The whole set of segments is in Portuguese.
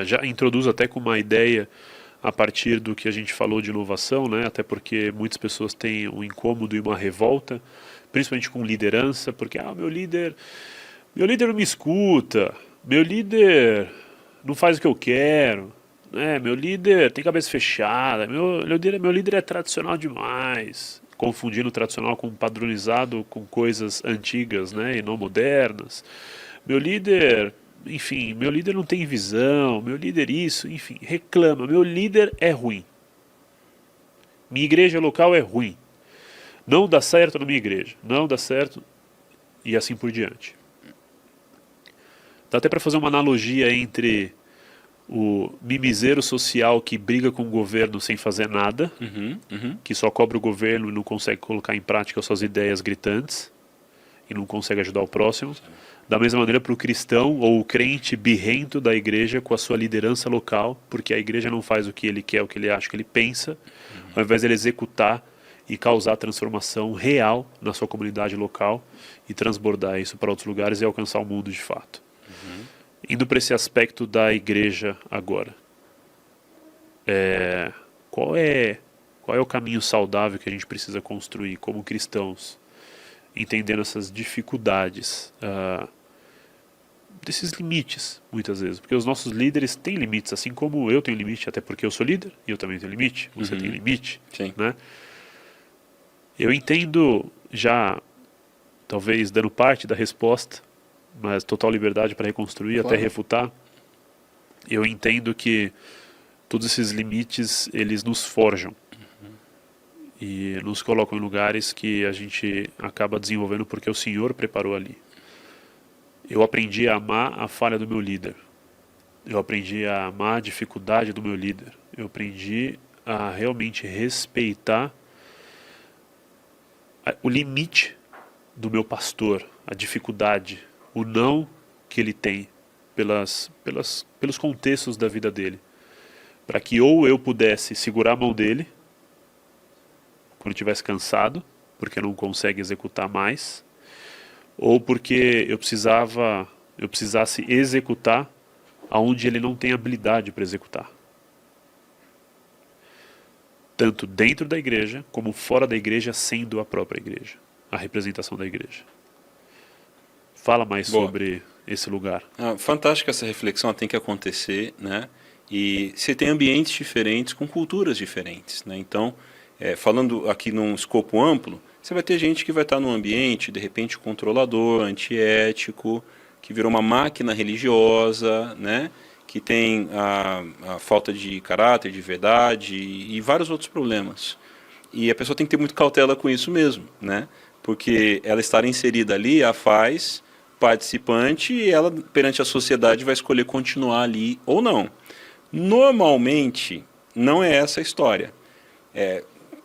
Já introduz até com uma ideia a partir do que a gente falou de inovação, né? Até porque muitas pessoas têm um incômodo e uma revolta, principalmente com liderança, porque meu líder não me escuta, meu líder não faz o que eu quero, né? Meu líder tem cabeça fechada, meu líder é tradicional demais, confundindo o tradicional com padronizado com coisas antigas, né? E não modernas. Meu líder, enfim, meu líder não tem visão, meu líder isso, enfim, reclama, meu líder é ruim. Minha igreja local é ruim. Não dá certo na minha igreja, não dá certo e assim por diante. Dá até para fazer uma analogia entre o mimiseiro social que briga com o governo sem fazer nada, que só cobra o governo e não consegue colocar em prática suas ideias gritantes e não consegue ajudar o próximo. Da mesma maneira para o cristão ou o crente birrento da igreja com a sua liderança local, porque a igreja não faz o que ele quer, o que ele acha, o que ele pensa, ao invés de ele executar e causar transformação real na sua comunidade local e transbordar isso para outros lugares e alcançar o mundo de fato. Indo para esse aspecto da igreja agora, qual é o caminho saudável que a gente precisa construir como cristãos, entendendo essas dificuldades, desses limites, muitas vezes, porque os nossos líderes têm limites, assim como eu tenho limite, até porque eu sou líder e eu também tenho limite, você tem limite, Sim. né? Eu entendo, já talvez dando parte da resposta, mas total liberdade para reconstruir, Claro. até refutar. Eu entendo que todos esses limites, eles nos forjam e nos colocam em lugares que a gente acaba desenvolvendo porque o Senhor preparou ali. Eu aprendi a amar a falha do meu líder. Eu aprendi a amar a dificuldade do meu líder. Eu aprendi a realmente respeitar o limite do meu pastor, a dificuldade, o não que ele tem pelos contextos da vida dele. Para que ou eu pudesse segurar a mão dele, quando estivesse cansado, porque não consegue executar mais, ou porque eu precisasse executar aonde ele não tem habilidade para executar. Tanto dentro da igreja, como fora da igreja, sendo a própria igreja, a representação da igreja. Fala mais Boa. sobre esse lugar. Fantástica essa reflexão, ela tem que acontecer, né? E você tem ambientes diferentes com culturas diferentes, né? Então, falando aqui num escopo amplo, você vai ter gente que vai estar num ambiente, de repente, controlador, antiético, que virou uma máquina religiosa, né? Que tem a falta de caráter, de verdade e vários outros problemas. E a pessoa tem que ter muito cautela com isso mesmo, né? Porque ela estar inserida ali a faz participante e ela, perante a sociedade, vai escolher continuar ali ou não. Normalmente, não é essa a história.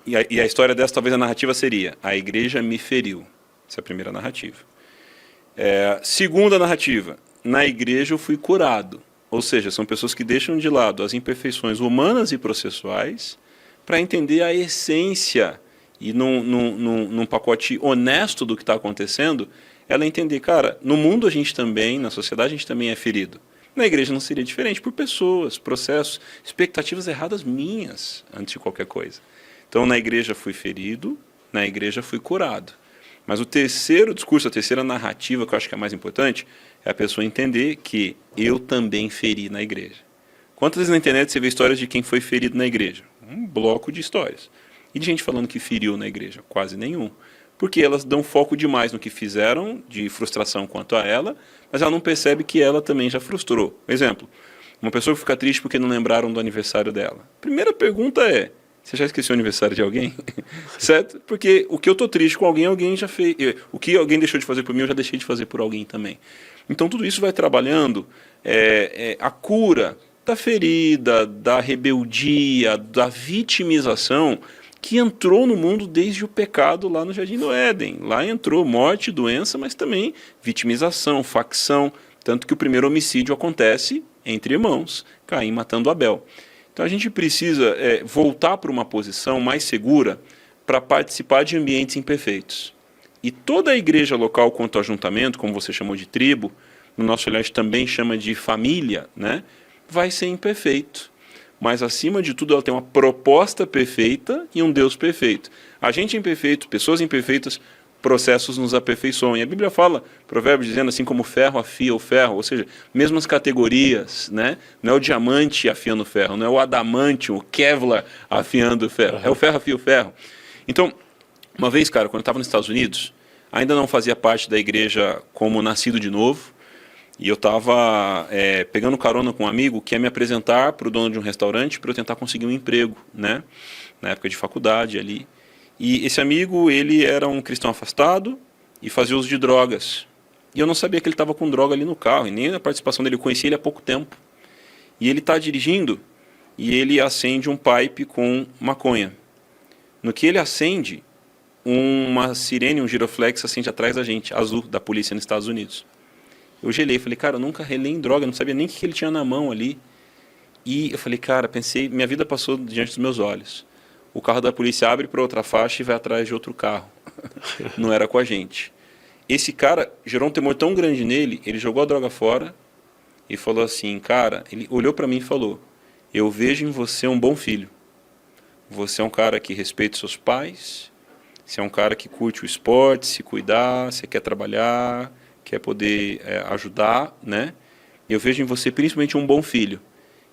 E a história dessa, talvez a narrativa seria: a igreja me feriu. Essa é a primeira narrativa. Segunda narrativa: na igreja eu fui curado. Ou seja, são pessoas que deixam de lado as imperfeições humanas e processuais para entender a essência e num pacote honesto do que está acontecendo, ela entender, cara, no mundo a gente também, na sociedade a gente também é ferido. Na igreja não seria diferente por pessoas, processos, expectativas erradas minhas antes de qualquer coisa. Então, na igreja fui ferido, na igreja fui curado. Mas o terceiro discurso, a terceira narrativa, que eu acho que é a mais importante, é a pessoa entender que eu também feri na igreja. Quantas vezes na internet você vê histórias de quem foi ferido na igreja? Um bloco de histórias. E de gente falando que feriu na igreja? Quase nenhum. Porque elas dão foco demais no que fizeram, de frustração quanto a ela, mas ela não percebe que ela também já frustrou. Exemplo, uma pessoa que fica triste porque não lembraram do aniversário dela. Primeira pergunta é: você já esqueceu o aniversário de alguém? Certo? Porque o que eu estou triste com alguém, alguém já fez. O que alguém deixou de fazer por mim, eu já deixei de fazer por alguém também. Então tudo isso vai trabalhando a cura da ferida, da rebeldia, da vitimização que entrou no mundo desde o pecado lá no Jardim do Éden. Lá entrou morte, doença, mas também vitimização, facção. Tanto que o primeiro homicídio acontece entre irmãos, Caim matando Abel. Então a gente precisa voltar para uma posição mais segura para participar de ambientes imperfeitos. E toda a igreja local quanto ajuntamento, como você chamou de tribo, no nosso olhar também chama de família, né? vai ser imperfeito. Mas, acima de tudo, ela tem uma proposta perfeita e um Deus perfeito. A gente é imperfeito, pessoas imperfeitas, processos nos aperfeiçoam. E a Bíblia fala, Provérbios, dizendo assim como o ferro afia o ferro, ou seja, mesmas categorias, né? Não é o diamante afiando o ferro, não é o adamante, o Kevlar afiando o ferro, é o ferro afia o ferro. Então, uma vez, cara, quando eu estava nos Estados Unidos, ainda não fazia parte da igreja como nascido de novo, e eu estava pegando carona com um amigo que ia me apresentar para o dono de um restaurante para eu tentar conseguir um emprego, né? Na época de faculdade ali. E esse amigo, ele era um cristão afastado e fazia uso de drogas. E eu não sabia que ele estava com droga ali no carro, e nem a participação dele, eu conheci ele há pouco tempo. E ele está dirigindo e ele acende um pipe com maconha. No que ele acende, uma sirene, um giroflex acende atrás da gente, azul, da polícia nos Estados Unidos. Eu gelei, falei, cara, eu nunca relei em droga, não sabia nem o que ele tinha na mão ali. E eu falei, cara, pensei, minha vida passou diante dos meus olhos. O carro da polícia abre para outra faixa e vai atrás de outro carro. Não era com a gente. Esse cara gerou um temor tão grande nele, ele jogou a droga fora e falou assim, cara, ele olhou para mim e falou, eu vejo em você um bom filho. Você é um cara que respeita seus pais, você é um cara que curte o esporte, se cuidar, você quer trabalhar, quer poder ajudar, né? Eu vejo em você principalmente um bom filho.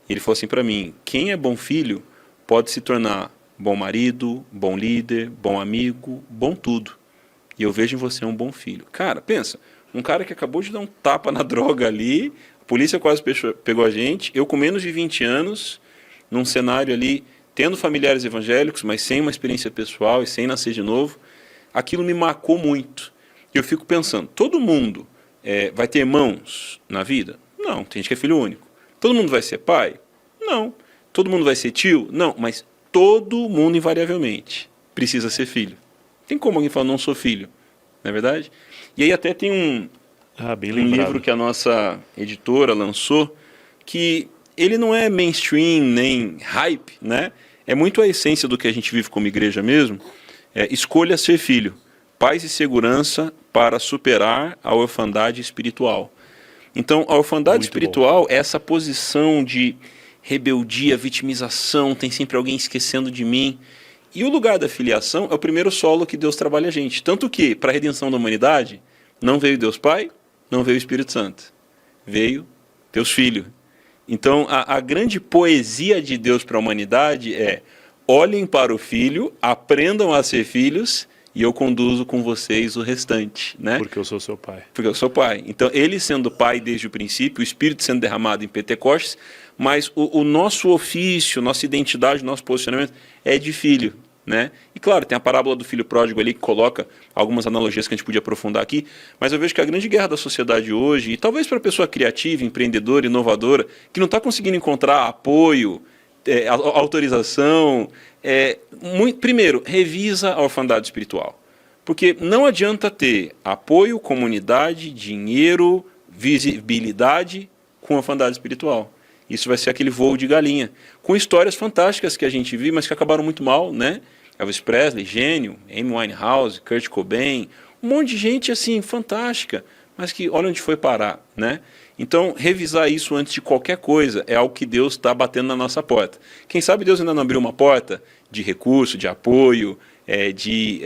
E ele falou assim para mim, quem é bom filho pode se tornar bom marido, bom líder, bom amigo, bom tudo. E eu vejo em você um bom filho. Cara, pensa, um cara que acabou de dar um tapa na droga ali, a polícia quase pegou a gente, eu com menos de 20 anos, num cenário ali, tendo familiares evangélicos, mas sem uma experiência pessoal e sem nascer de novo, aquilo me marcou muito. E eu fico pensando, todo mundo vai ter irmãos na vida? Não, tem gente que é filho único. Todo mundo vai ser pai? Não. Todo mundo vai ser tio? Não, mas todo mundo invariavelmente precisa ser filho. Tem como alguém falar, não sou filho, não é verdade? E aí até tem um livro que a nossa editora lançou, que ele não é mainstream nem hype, né? É muito a essência do que a gente vive como igreja mesmo. Escolha ser filho, paz e segurança para superar a orfandade espiritual. Então, a orfandade muito espiritual é essa posição de rebeldia, vitimização, tem sempre alguém esquecendo de mim. E o lugar da filiação é o primeiro solo que Deus trabalha a gente. Tanto que, para a redenção da humanidade, não veio Deus Pai, não veio o Espírito Santo. Veio Deus Filho. Então, a grande poesia de Deus para a humanidade é: olhem para o Filho, aprendam a ser filhos, e eu conduzo com vocês o restante, né? Porque eu sou seu pai. Porque eu sou pai. Então, ele sendo pai desde o princípio, o Espírito sendo derramado em Pentecostes, mas o nosso ofício, nossa identidade, nosso posicionamento é de filho, né? E claro, tem a parábola do filho pródigo ali que coloca algumas analogias que a gente podia aprofundar aqui, mas eu vejo que a grande guerra da sociedade hoje, e talvez para a pessoa criativa, empreendedora, inovadora, que não está conseguindo encontrar apoio, autorização, primeiro, revisa a orfandade espiritual. Porque não adianta ter apoio, comunidade, dinheiro, visibilidade com orfandade espiritual. Isso vai ser aquele voo de galinha. Com histórias fantásticas que a gente viu, mas que acabaram muito mal, né? Elvis Presley, gênio, Amy Winehouse, Kurt Cobain, um monte de gente assim, fantástica, mas que olha onde foi parar, né? Então, revisar isso antes de qualquer coisa é algo que Deus está batendo na nossa porta. Quem sabe Deus ainda não abriu uma porta de recurso, de apoio, de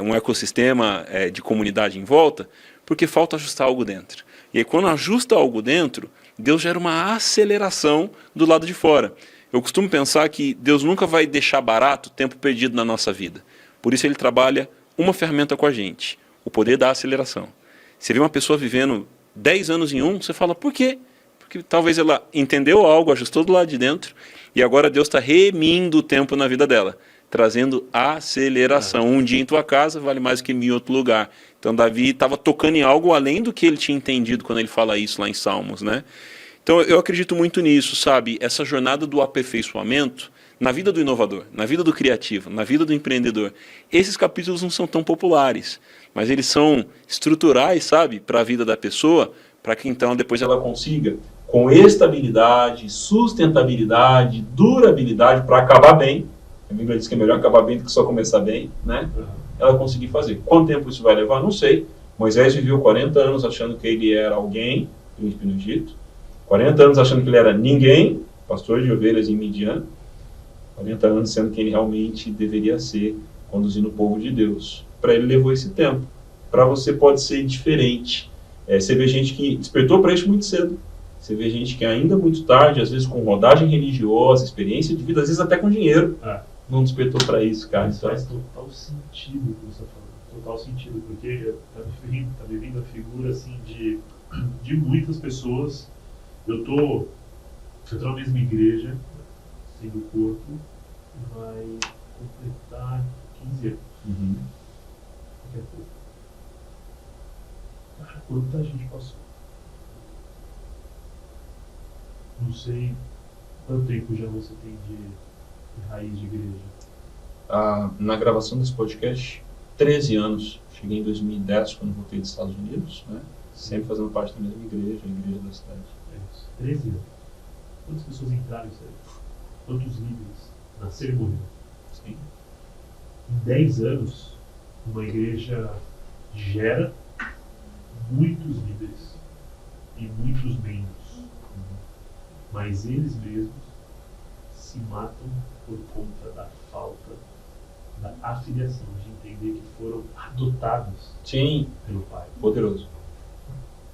um ecossistema de comunidade em volta, porque falta ajustar algo dentro. E aí, quando ajusta algo dentro, Deus gera uma aceleração do lado de fora. Eu costumo pensar que Deus nunca vai deixar barato o tempo perdido na nossa vida. Por isso ele trabalha uma ferramenta com a gente, o poder da aceleração. Você vê uma pessoa vivendo 10 anos em um, você fala, por quê? Porque talvez ela entendeu algo, ajustou do lado de dentro, e agora Deus está remindo o tempo na vida dela, trazendo aceleração. Um dia em tua casa vale mais que 1000 em outro lugar. Então Davi estava tocando em algo além do que ele tinha entendido quando ele fala isso lá em Salmos, né? Então eu acredito muito nisso, sabe? Essa jornada do aperfeiçoamento na vida do inovador, na vida do criativo, na vida do empreendedor. Esses capítulos não são tão populares, mas eles são estruturais, sabe? Para a vida da pessoa, para que então depois ela consiga, com estabilidade, sustentabilidade, durabilidade, para acabar bem. A Bíblia diz que é melhor acabar bem do que só começar bem, né? Ela conseguir fazer. Quanto tempo isso vai levar? Não sei. Moisés viveu 40 anos achando que ele era alguém, príncipe no Egito. 40 anos achando que ele era ninguém, pastor de ovelhas em Midian, 40 anos sendo quem ele realmente deveria ser, conduzindo o povo de Deus. Para ele levou esse tempo. Para você pode ser diferente. Você vê gente que despertou para isso muito cedo. Você vê gente que ainda muito tarde, às vezes com rodagem religiosa, experiência de vida, às vezes até com dinheiro, não despertou para isso, cara. Isso faz total sentido o que você está falando. Total sentido, porque tá me vindo a figura assim de muitas pessoas. Eu tô na mesma igreja, sendo corpo, vai completar 15 anos. Daqui a pouco. Cara, quanta gente passou. Não sei quanto tempo já você tem de raiz de igreja. Na gravação desse podcast, 13 anos. Cheguei em 2010, quando voltei dos Estados Unidos, né? Sempre fazendo parte da mesma igreja, a igreja da cidade. É isso. 13 anos. Quantas pessoas entraram nisso aí? Quantos líderes nasceram e morreram? Sim. Em 10 anos, uma igreja gera muitos líderes e muitos membros. Mas eles mesmos se matam por conta da falta da afiliação, de entender que foram adotados pelo Pai. Poderoso.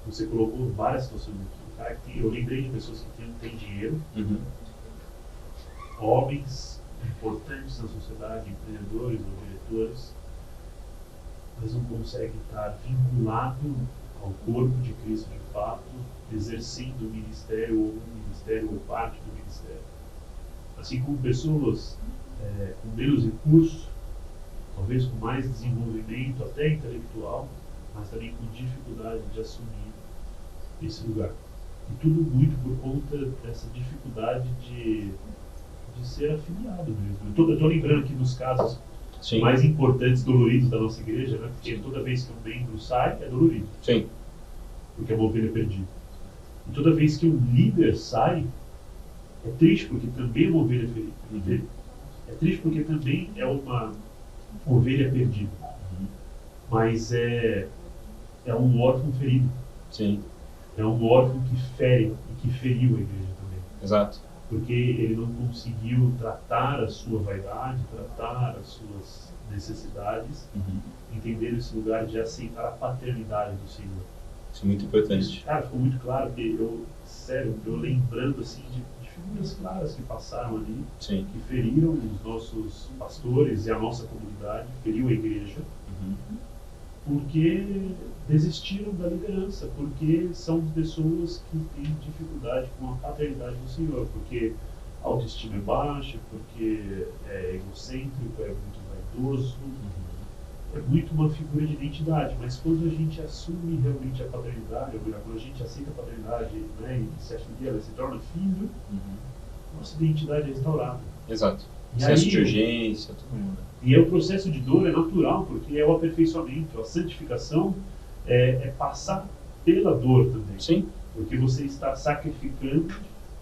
Você colocou várias situações aqui. Cara, eu lembrei de pessoas que têm dinheiro, homens importantes na sociedade, empreendedores ou diretores, mas não conseguem estar vinculados ao corpo de Cristo de fato, exercendo o ministério ou parte do ministério. Assim como pessoas com menos recursos, talvez com mais desenvolvimento até intelectual, mas também com dificuldade de assumir esse lugar. E tudo muito por conta dessa dificuldade de ser afiliado mesmo. Eu estou lembrando aqui dos casos mais importantes, doloridos da nossa igreja, né? Porque toda vez que um membro sai, é dolorido. Sim. Porque é uma ovelha perdida. E toda vez que um líder sai, é triste porque também é uma ovelha ferida. É triste porque também é uma ovelha perdida. Mas é um órfão ferido. Sim. É um órfão que fere e que feriu a igreja também. Exato. Porque ele não conseguiu tratar a sua vaidade, tratar as suas necessidades, entender esse lugar de aceitar a paternidade do Senhor. Isso é muito importante. Cara, ficou muito claro que eu lembrando assim de figuras claras que passaram ali, que feriram os nossos pastores e a nossa comunidade, feriu a igreja, porque desistiram da liderança, porque são pessoas que têm dificuldade com a paternidade do Senhor, porque a autoestima é baixa, porque é egocêntrico, é muito vaidoso, é muito uma figura de identidade. Mas quando a gente assume realmente a paternidade, ou melhor, quando a gente aceita a paternidade, né, e se assume ela se torna filho, nossa identidade é restaurada. Exato. E Senso aí, de urgência, todo mundo. E o processo de dor é natural, porque é o aperfeiçoamento. A santificação é passar pela dor também. Sim. Porque você está sacrificando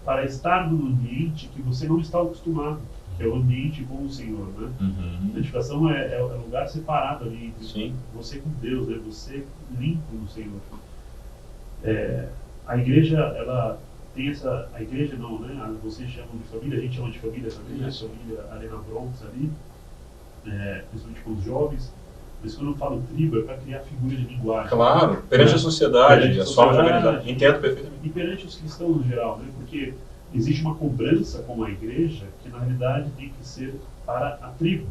para estar num ambiente que você não está acostumado, que é o ambiente com o Senhor, né? A santificação é um lugar separado ali entre você com Deus, né? Você limpo no Senhor. A igreja, ela tem essa... A igreja não, né? Vocês chamam de família, a gente chama de família também, a família Arena Bronx ali, principalmente com os jovens. Por isso que quando eu falo tribo, é para criar figura de linguagem. Claro, perante a sociedade, a sua organização. Entendo perfeitamente. E perante os cristãos no geral, né? Porque existe uma cobrança com a igreja que na realidade tem que ser para a tribo.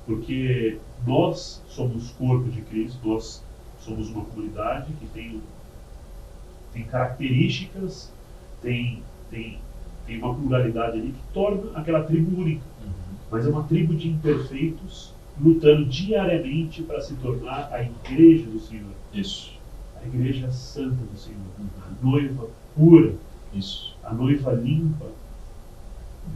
Porque nós somos corpo de Cristo, nós somos uma comunidade que tem características, tem uma pluralidade ali que torna aquela tribo única. Mas é uma tribo de imperfeitos lutando diariamente para se tornar a igreja do Senhor. Isso. A igreja santa do Senhor. A noiva pura. Isso. A noiva limpa.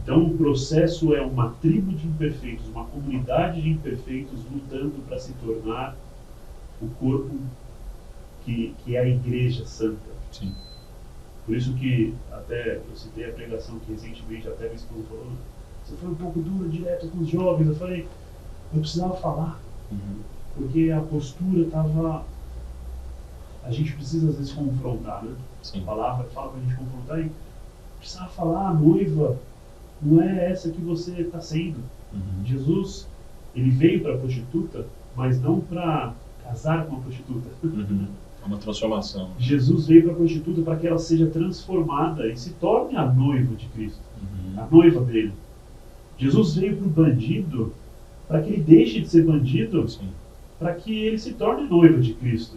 Então o processo é uma tribo de imperfeitos, uma comunidade de imperfeitos lutando para se tornar o corpo que é a igreja santa. Sim. Por isso que até eu citei a pregação que recentemente até minha esposa falou, você foi um pouco duro, direto com os jovens. Eu falei, eu precisava falar, porque a postura estava a gente precisa às vezes confrontar, né? Sim. A palavra fala para a gente confrontar e precisava falar, a noiva não é essa que você está sendo. Uhum. Jesus, ele veio para a prostituta, mas não para casar com a prostituta. Uhum. É uma transformação. Jesus veio para a prostituta para que ela seja transformada e se torne a noiva de Cristo, Uhum. a noiva dele. Jesus veio para o bandido para que ele deixe de ser bandido, Sim. para que ele se torne noiva de Cristo.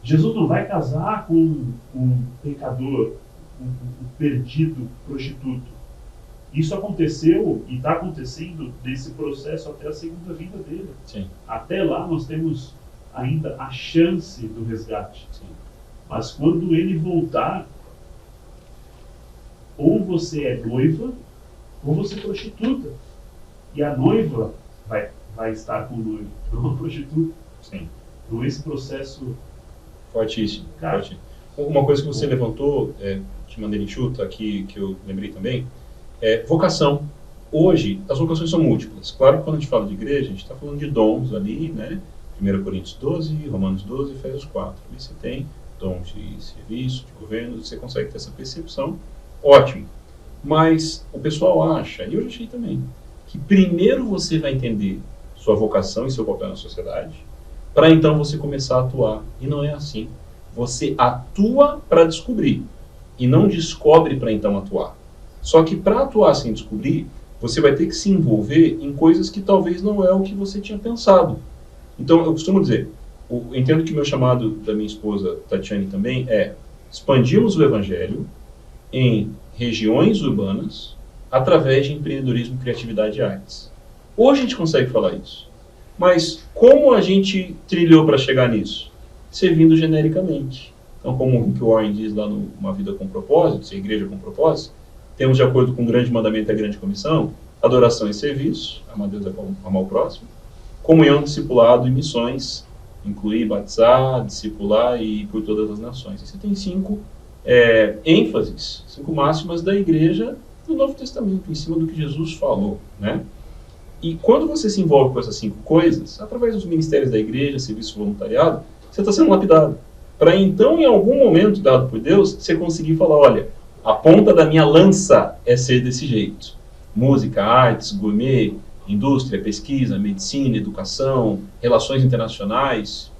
Jesus não vai casar com um pecador, um perdido prostituto. Isso aconteceu e está acontecendo nesse processo até a segunda vinda dele. Sim. Até lá nós temos ainda a chance do resgate. Sim. Mas quando ele voltar, ou você é noiva, ou você é prostituta. E a noiva vai estar com o noivo, não a prostituta. Sim. Então esse processo... Fortíssimo. Cara. Fortíssimo. Uma coisa que você levantou, de maneira enxuta, aqui, que eu lembrei também, é vocação. Hoje, as vocações são múltiplas. Claro que quando a gente fala de igreja, a gente está falando de dons ali, né? 1 Coríntios 12, Romanos 12 e Efésios 4. Ali você tem dons de serviço, de governo, você consegue ter essa percepção. Ótimo. Mas o pessoal acha, e eu já achei também, que primeiro você vai entender sua vocação e seu papel na sociedade, para então você começar a atuar. E não é assim. Você atua para descobrir e não descobre para então atuar. Só que para atuar sem descobrir, você vai ter que se envolver em coisas que talvez não é o que você tinha pensado. Então, eu costumo dizer, entendo que meu chamado da minha esposa, Tatiane, também é expandirmos o Evangelho em regiões urbanas através de empreendedorismo, criatividade e artes. Hoje a gente consegue falar isso. Mas como a gente trilhou para chegar nisso? Servindo genericamente. Então, como o Rick Warren diz lá no Uma Vida com Propósito, ser igreja com propósito, temos, de acordo com o grande mandamento e a grande comissão, adoração e serviço, amar Deus e amar o próximo, comunhão, discipulado e missões, incluir, batizar, discipular e por todas as nações. E você tem 5 ênfases, 5 máximas da igreja do Novo Testamento, em cima do que Jesus falou, né? E quando você se envolve com essas 5 coisas, através dos ministérios da igreja, serviço voluntariado, você está sendo lapidado. Para então, em algum momento dado por Deus, você conseguir falar, olha, a ponta da minha lança é ser desse jeito. Música, artes, gourmet, indústria, pesquisa, medicina, educação, relações internacionais.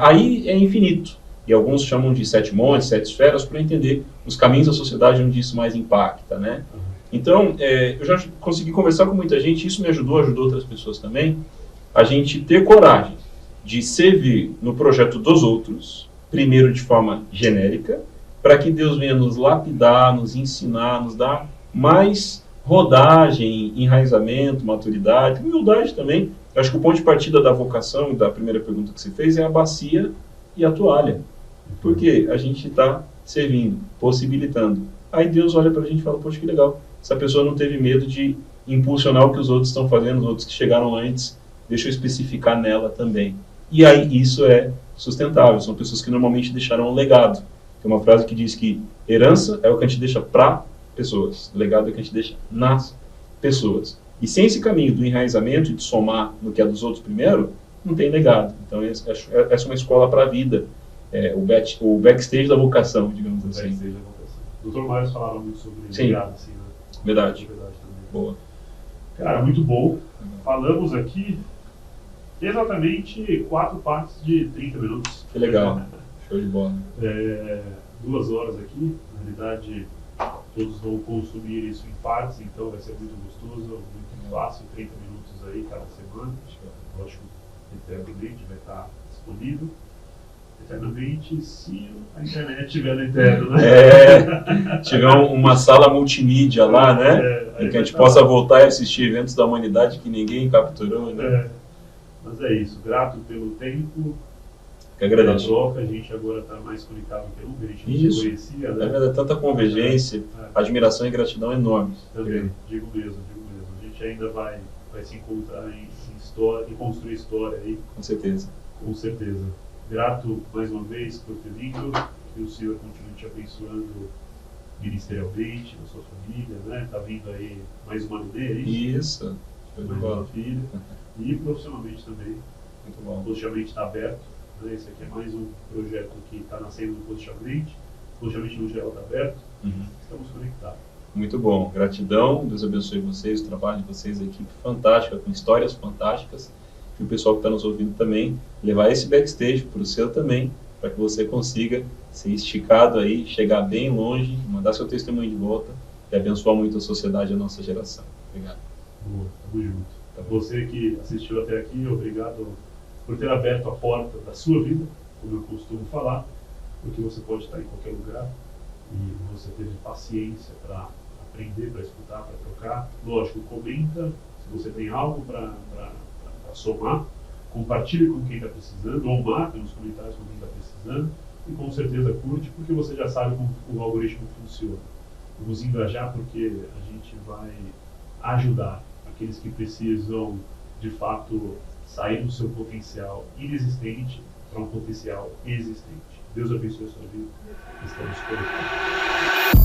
Aí é infinito. E alguns chamam de 7 montes, 7 esferas, para entender os caminhos da sociedade onde isso mais impacta, né? Então, eu já consegui conversar com muita gente, isso me ajudou outras pessoas também, a gente ter coragem de servir no projeto dos outros, primeiro de forma genérica, para que Deus venha nos lapidar, nos ensinar, nos dar mais rodagem, enraizamento, maturidade, humildade também. Eu acho que o ponto de partida da vocação e da primeira pergunta que você fez é a bacia e a toalha. Porque a gente está servindo, possibilitando. Aí Deus olha para a gente e fala, poxa, que legal. Essa pessoa não teve medo de impulsionar o que os outros estão fazendo, os outros que chegaram antes, deixa eu especificar nela também. E aí isso é sustentável, são pessoas que normalmente deixaram um legado. Tem uma frase que diz que herança é o que a gente deixa para pessoas, legado é o que a gente deixa nas pessoas. E sem esse caminho do enraizamento e de somar no que é dos outros primeiro, não tem legado. Então essa é uma escola para a vida, o backstage da vocação, digamos assim. Backstage da vocação. O Dr. Mário falava muito sobre legado, assim, né? Verdade. Verdade também. Boa. Cara, muito bom. Falamos aqui exatamente 4 partes de 30 minutos. Que legal. Show de bola. 2 horas aqui. Na realidade, todos vão consumir isso em partes, então vai ser muito gostoso, muito fácil, 30 minutos aí cada semana. Lógico, eternamente vai estar disponível. Eternamente, se a internet estiver no eterno, né? Tiver uma sala multimídia lá, né? Em que a gente possa voltar e assistir eventos da humanidade que ninguém capturou, né? Mas é isso, grato pelo tempo, que pela agradeço. troca, a gente agora está mais conectado que nunca, a gente não Isso. se conhecia, Na né? verdade, tanta convergência, admiração e gratidão enormes. Também, digo mesmo. A gente ainda vai se encontrar em história, e construir história aí, Com certeza. com certeza. Grato mais uma vez por ter vindo, que o Senhor continue te abençoando ministerialmente, na sua família, né? Tá vindo aí mais uma bebê, é isso? Isso. Show de Mais uma bola. filha. E profissionalmente também, Muito bom. profissionalmente está aberto. né? Esse aqui é mais um projeto que está nascendo no Positivamente no geral está aberto, estamos conectados. Muito bom, gratidão, Deus abençoe vocês, o trabalho de vocês, a equipe fantástica, com histórias fantásticas, e o pessoal que está nos ouvindo também, levar esse backstage para o seu também, para que você consiga ser esticado aí, chegar bem longe, mandar seu testemunho de volta e abençoar muito a sociedade e a nossa geração. Obrigado. Boa, tamo junto. Você que assistiu até aqui, obrigado por ter aberto a porta da sua vida, como eu costumo falar, porque você pode estar em qualquer lugar e você teve paciência para aprender, para escutar, para trocar. Lógico, comenta se você tem algo para somar, compartilhe com quem está precisando, ou marque nos comentários com quem está precisando, e com certeza curte, porque você já sabe como o algoritmo funciona. Vamos engajar porque a gente vai ajudar aqueles que precisam, de fato, sair do seu potencial inexistente para um potencial existente. Deus abençoe a sua vida. Estamos conectados.